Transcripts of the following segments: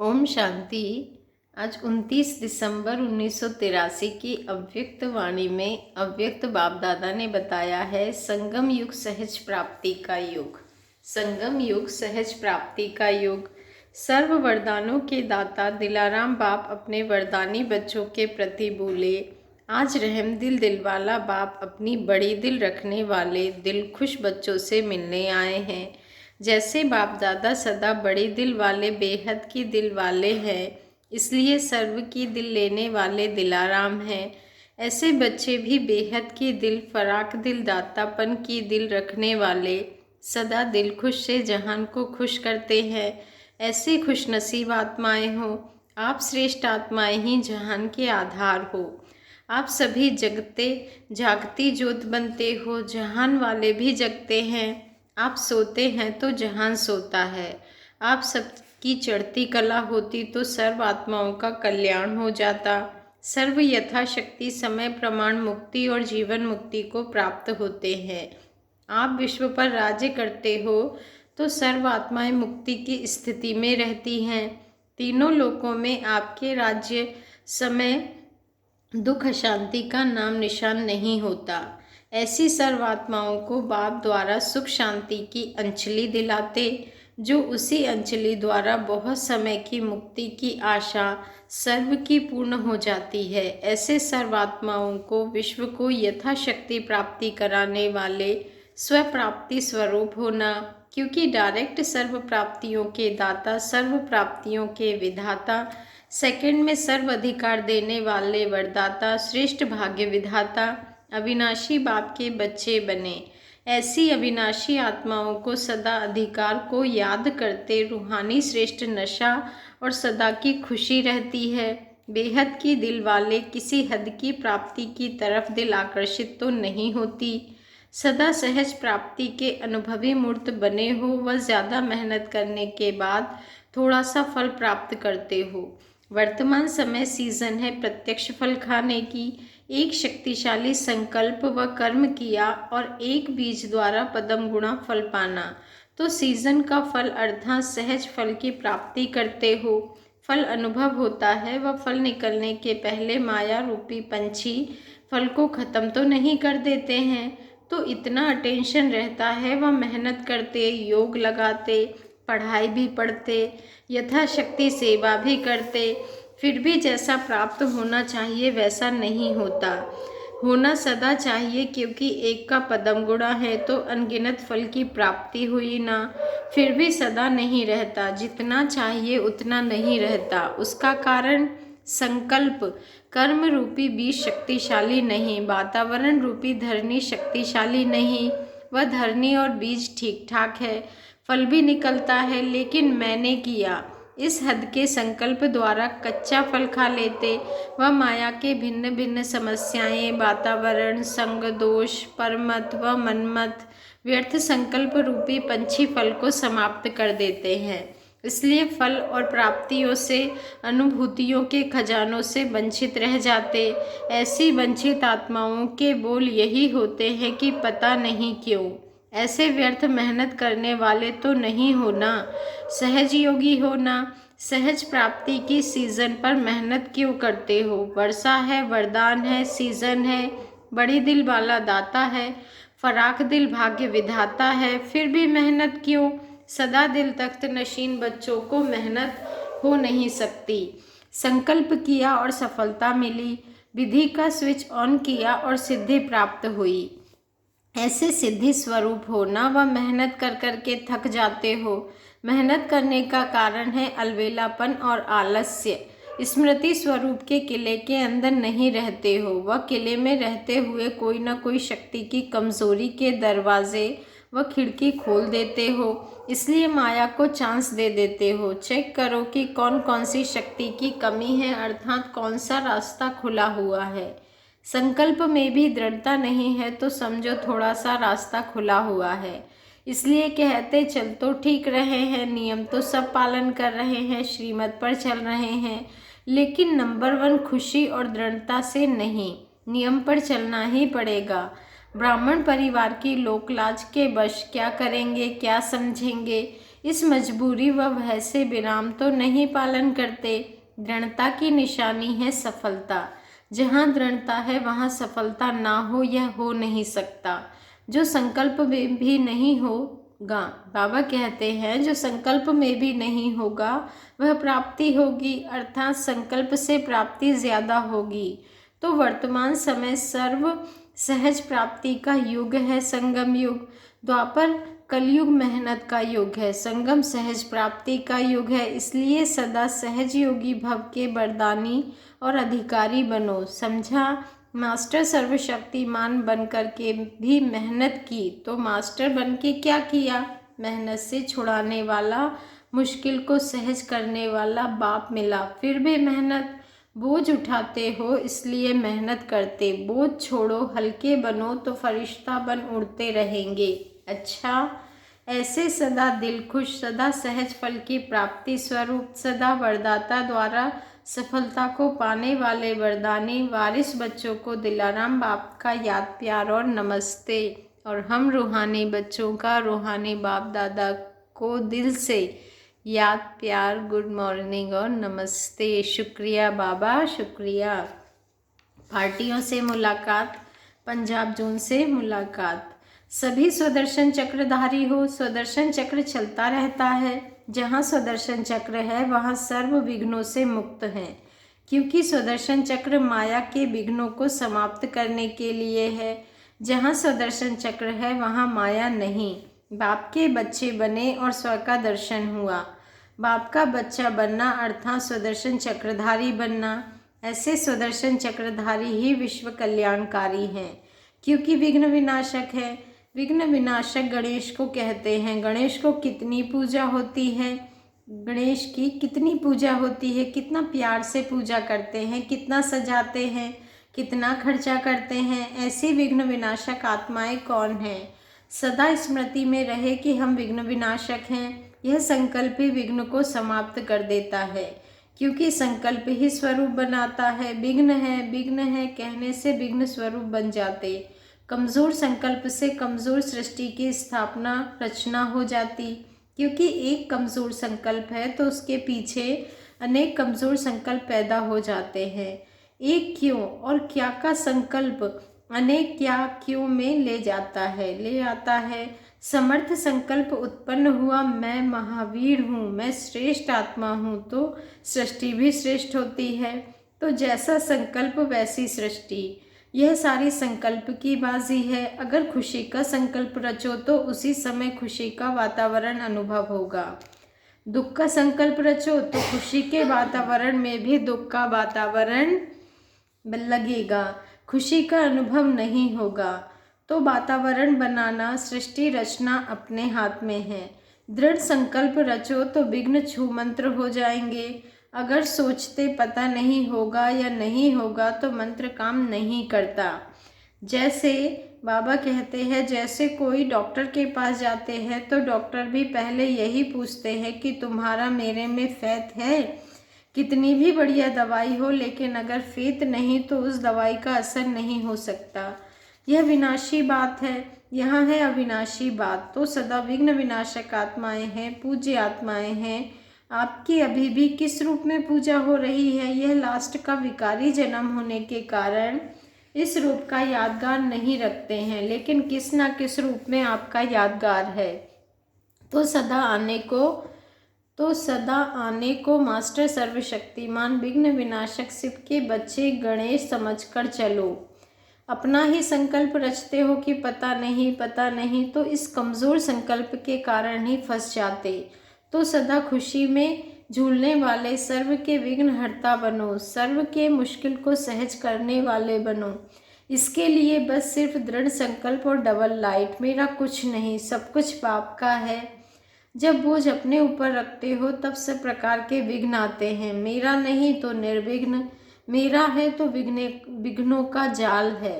ओम शांति। आज 29 दिसंबर 1983 की अव्यक्त वाणी में अव्यक्त बाप दादा ने बताया है संगम युग सहज प्राप्ति का युग। संगम युग सहज प्राप्ति का युग। सर्व वरदानों के दाता दिलाराम बाप अपने वरदानी बच्चों के प्रति बोले, आज रहमदिल दिलवाला बाप अपनी बड़ी दिल रखने वाले दिल खुश बच्चों से मिलने आए हैं। जैसे बाप दादा सदा बड़े दिल वाले बेहद की दिल वाले हैं, इसलिए सर्व की दिल लेने वाले दिलाराम हैं। ऐसे बच्चे भी बेहद की दिल, फराक दिल, दातापन की दिल रखने वाले सदा दिल खुश से जहान को खुश करते हैं। ऐसी खुश नसीब आत्माएं हो। आप श्रेष्ठ आत्माएं ही जहान के आधार हो। आप सभी जगते जागती ज्योत बनते हो। जहान वाले भी जगते हैं। आप सोते हैं तो जहान सोता है। आप सबकी चढ़ती कला होती तो सर्व आत्माओं का कल्याण हो जाता। सर्व यथाशक्ति समय प्रमाण मुक्ति और जीवन मुक्ति को प्राप्त होते हैं। आप विश्व पर राज्य करते हो तो सर्व आत्माएं मुक्ति की स्थिति में रहती हैं। तीनों लोकों में आपके राज्य समय दुख अशांति का नाम निशान नहीं होता। ऐसी सर्वात्माओं को बाप द्वारा सुख शांति की अंजलि दिलाते, जो उसी अंजलि द्वारा बहुत समय की मुक्ति की आशा सर्व की पूर्ण हो जाती है। ऐसे सर्वात्माओं को विश्व को यथाशक्ति प्राप्ति कराने वाले स्वप्राप्ति स्वरूप होना, क्योंकि डायरेक्ट सर्व प्राप्तियों के दाता, सर्व प्राप्तियों के विधाता, सेकंड में सर्व अधिकार देने वाले वरदाता, श्रेष्ठ भाग्य विधाता, अविनाशी बाप के बच्चे बने। ऐसी अविनाशी आत्माओं को सदा अधिकार को याद करते रूहानी श्रेष्ठ नशा और सदा की खुशी रहती है। बेहद की दिल वाले किसी हद की प्राप्ति की तरफ दिल आकर्षित तो नहीं होती। सदा सहज प्राप्ति के अनुभवी मूर्त बने हो व ज़्यादा मेहनत करने के बाद थोड़ा सा फल प्राप्त करते हो। वर्तमान समय सीजन है प्रत्यक्ष फल खाने की। एक शक्तिशाली संकल्प व कर्म किया और एक बीज द्वारा पदम गुणा फल पाना, तो सीजन का फल अर्थात सहज फल की प्राप्ति करते हो। फल अनुभव होता है व फल निकलने के पहले माया रूपी पंछी फल को खत्म तो नहीं कर देते हैं, तो इतना अटेंशन रहता है। वह मेहनत करते, योग लगाते, पढ़ाई भी पढ़ते, यथाशक्ति सेवा भी करते, फिर भी जैसा प्राप्त होना चाहिए वैसा नहीं होता। होना सदा चाहिए, क्योंकि एक का पदम गुणा है तो अनगिनत फल की प्राप्ति हुई ना। फिर भी सदा नहीं रहता, जितना चाहिए उतना नहीं रहता। उसका कारण संकल्प कर्म रूपी बीज शक्तिशाली नहीं, वातावरण रूपी धरनी शक्तिशाली नहीं। वह धरनी और बीज ठीक ठाक है, फल भी निकलता है, लेकिन मैंने किया इस हद के संकल्प द्वारा कच्चा फल खा लेते। वह माया के भिन्न भिन्न समस्याएं, वातावरण, संग दोष, परमत व मनमत व्यर्थ संकल्प रूपी पंछी फल को समाप्त कर देते हैं। इसलिए फल और प्राप्तियों से, अनुभूतियों के खजानों से वंचित रह जाते। ऐसी वंचित आत्माओं के बोल यही होते हैं कि पता नहीं क्यों ऐसे व्यर्थ मेहनत करने वाले तो नहीं होना, सहज योगी होना। सहज प्राप्ति की सीजन पर मेहनत क्यों करते हो? वर्षा है, वरदान है, सीजन है, बड़ी दिल वाला दाता है, फराक दिल भाग्य विधाता है, फिर भी मेहनत क्यों? सदा दिल तख्त नशीन बच्चों को मेहनत हो नहीं सकती। संकल्प किया और सफलता मिली, विधि का स्विच ऑन किया और सिद्धि प्राप्त हुई। ऐसे सिद्धि स्वरूप होना व मेहनत कर कर के थक जाते हो। मेहनत करने का कारण है अलवेलापन और आलस्य। स्मृति स्वरूप के किले के अंदर नहीं रहते हो, वह किले में रहते हुए कोई न कोई शक्ति की कमजोरी के दरवाजे व खिड़की खोल देते हो। इसलिए माया को चांस दे देते हो। चेक करो कि कौन कौन सी शक्ति की कमी है, अर्थात कौन सा रास्ता खुला हुआ है। संकल्प में भी दृढ़ता नहीं है तो समझो थोड़ा सा रास्ता खुला हुआ है। इसलिए कहते चल तो ठीक रहे हैं, नियम तो सब पालन कर रहे हैं, श्रीमत पर चल रहे हैं, लेकिन नंबर 1 खुशी और दृढ़ता से नहीं, नियम पर चलना ही पड़ेगा। ब्राह्मण परिवार की लोकलाज के वश क्या करेंगे, क्या समझेंगे, इस मजबूरी व भय से विराम तो नहीं पालन करते। दृढ़ता की निशानी है सफलता। जहाँ दृढ़ता है वहाँ सफलता ना हो यह हो नहीं सकता। जो संकल्प में भी नहीं होगा, बाबा कहते हैं, जो संकल्प में भी नहीं होगा वह प्राप्ति होगी, अर्थात संकल्प से प्राप्ति ज्यादा होगी। तो वर्तमान समय सर्व सहज प्राप्ति का युग है, संगम युग। द्वापर कलयुग मेहनत का युग है, संगम सहज प्राप्ति का युग है। इसलिए सदा सहज योगी भव के वरदानी और अधिकारी बनो। समझा? मास्टर सर्वशक्तिमान बन कर के भी मेहनत की तो मास्टर बन के क्या किया? मेहनत से छुड़ाने वाला, मुश्किल को सहज करने वाला बाप मिला। फिर भी मेहनत, बोझ उठाते हो इसलिए मेहनत करते, बोझ छोड़ो, हल्के बनो तो फरिश्ता बन उड़ते रहेंगे। अच्छा, ऐसे सदा दिल खुश, सदा सहज फल की प्राप्ति स्वरूप, सदा वरदाता द्वारा सफलता को पाने वाले वरदानी वारिस बच्चों को दिलाराम बाप का याद, प्यार और नमस्ते। और हम रूहानी बच्चों का रूहानी बाप दादा को दिल से याद, प्यार, गुड मॉर्निंग और नमस्ते। शुक्रिया बाबा, शुक्रिया। पार्टियों से मुलाकात, पंजाब जोन से मुलाकात। सभी स्वदर्शन चक्रधारी हो। स्वदर्शन चक्र चलता रहता है। जहाँ स्वदर्शन चक्र है वहाँ सर्व विघ्नों से मुक्त हैं, क्योंकि स्वदर्शन चक्र माया के विघ्नों को समाप्त करने के लिए है। जहाँ स्वदर्शन चक्र है वहाँ माया नहीं। बाप के बच्चे बने और स्व का दर्शन हुआ। बाप का बच्चा बनना अर्थात स्वदर्शन चक्रधारी बनना। ऐसे स्वदर्शन चक्रधारी ही विश्व कल्याणकारी हैं, क्योंकि विघ्न विनाशक है। विघ्न विनाशक गणेश को कहते हैं। गणेश को कितनी पूजा होती है, गणेश की कितनी पूजा होती है, कितना प्यार से पूजा करते हैं, कितना सजाते हैं, कितना खर्चा करते हैं। ऐसी विघ्न विनाशक आत्माएं कौन हैं? सदा स्मृति में रहे कि हम विघ्न विनाशक हैं। यह संकल्प ही विघ्न को समाप्त कर देता है, क्योंकि संकल्प ही स्वरूप बनाता है। विघ्न है कहने से विघ्न स्वरूप बन जाते। कमज़ोर संकल्प से कमज़ोर सृष्टि की स्थापना, रचना हो जाती, क्योंकि एक कमज़ोर संकल्प है तो उसके पीछे अनेक कमज़ोर संकल्प पैदा हो जाते हैं। एक क्यों और क्या का संकल्प अनेक क्या क्यों में ले आता है। समर्थ संकल्प उत्पन्न हुआ, मैं महावीर हूँ, मैं श्रेष्ठ आत्मा हूँ, तो सृष्टि भी श्रेष्ठ होती है। तो जैसा संकल्प वैसी सृष्टि। यह सारी संकल्प की बाजी है। अगर खुशी का संकल्प रचो तो उसी समय खुशी का वातावरण अनुभव होगा। दुख का संकल्प रचो तो खुशी के वातावरण में भी दुख का वातावरण लगेगा, खुशी का अनुभव नहीं होगा। तो वातावरण बनाना, सृष्टि रचना अपने हाथ में है। दृढ़ संकल्प रचो तो विघ्न छूमंत्र हो जाएंगे। अगर सोचते पता नहीं होगा या नहीं होगा तो मंत्र काम नहीं करता। जैसे बाबा कहते हैं, जैसे कोई डॉक्टर के पास जाते हैं तो डॉक्टर भी पहले यही पूछते हैं कि तुम्हारा मेरे में फेथ है। कितनी भी बढ़िया दवाई हो, लेकिन अगर फेथ नहीं तो उस दवाई का असर नहीं हो सकता। यह विनाशी बात है, यहाँ है अविनाशी बात। तो सदा विघ्न विनाशक आत्माएं हैं, पूज्य आत्माएं हैं। आपकी अभी भी किस रूप में पूजा हो रही है? यह लास्ट का विकारी जन्म होने के कारण इस रूप का यादगार नहीं रखते हैं, लेकिन किस ना किस रूप में आपका यादगार है। तो सदा आने को मास्टर सर्वशक्तिमान विघ्न विनाशक शिव के बच्चे गणेश समझकर चलो। अपना ही संकल्प रचते हो कि पता नहीं, तो इस कमज़ोर संकल्प के कारण ही फंस जाते। तो सदा खुशी में झूलने वाले सर्व के विघ्न हरता बनो, सर्व के मुश्किल को सहज करने वाले बनो। इसके लिए बस सिर्फ दृढ़ संकल्प और डबल लाइट, मेरा कुछ नहीं, सब कुछ बाप का है। जब बोझ अपने ऊपर रखते हो तब सब प्रकार के विघ्न आते हैं। मेरा नहीं तो निर्विघ्न, मेरा है तो विघ्नों का जाल है,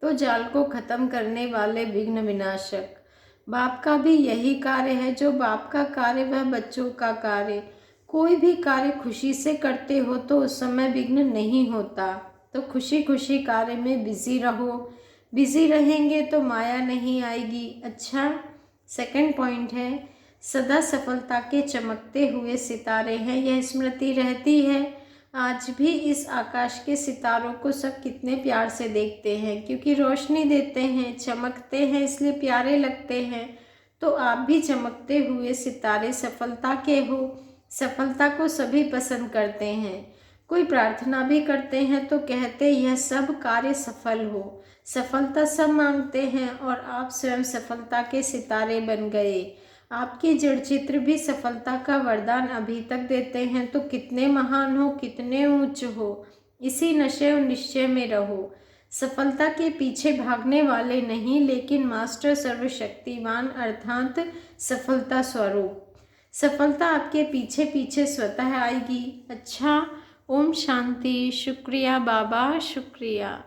तो जाल को खत्म करने वाले विघ्न विनाशक। बाप का भी यही कार्य है। जो बाप का कार्य वह बच्चों का कार्य। कोई भी कार्य खुशी से करते हो तो उस समय विघ्न नहीं होता। तो खुशी खुशी कार्य में बिजी रहो। बिजी रहेंगे तो माया नहीं आएगी। अच्छा, सेकंड पॉइंट है, सदा सफलता के चमकते हुए सितारे हैं, यह स्मृति रहती है। आज भी इस आकाश के सितारों को सब कितने प्यार से देखते हैं, क्योंकि रोशनी देते हैं, चमकते हैं, इसलिए प्यारे लगते हैं। तो आप भी चमकते हुए सितारे सफलता के हो। सफलता को सभी पसंद करते हैं। कोई प्रार्थना भी करते हैं तो कहते यह सब कार्य सफल हो। सफलता सब मांगते हैं और आप स्वयं सफलता के सितारे बन गए। आपके जड़ चित्र भी सफलता का वरदान अभी तक देते हैं, तो कितने महान हो, कितने ऊंच हो। इसी नशे और निश्चय में रहो। सफलता के पीछे भागने वाले नहीं, लेकिन मास्टर सर्वशक्तिमान अर्थात सफलता स्वरूप। सफलता आपके पीछे पीछे स्वतः आएगी। अच्छा, ओम शांति। शुक्रिया बाबा, शुक्रिया।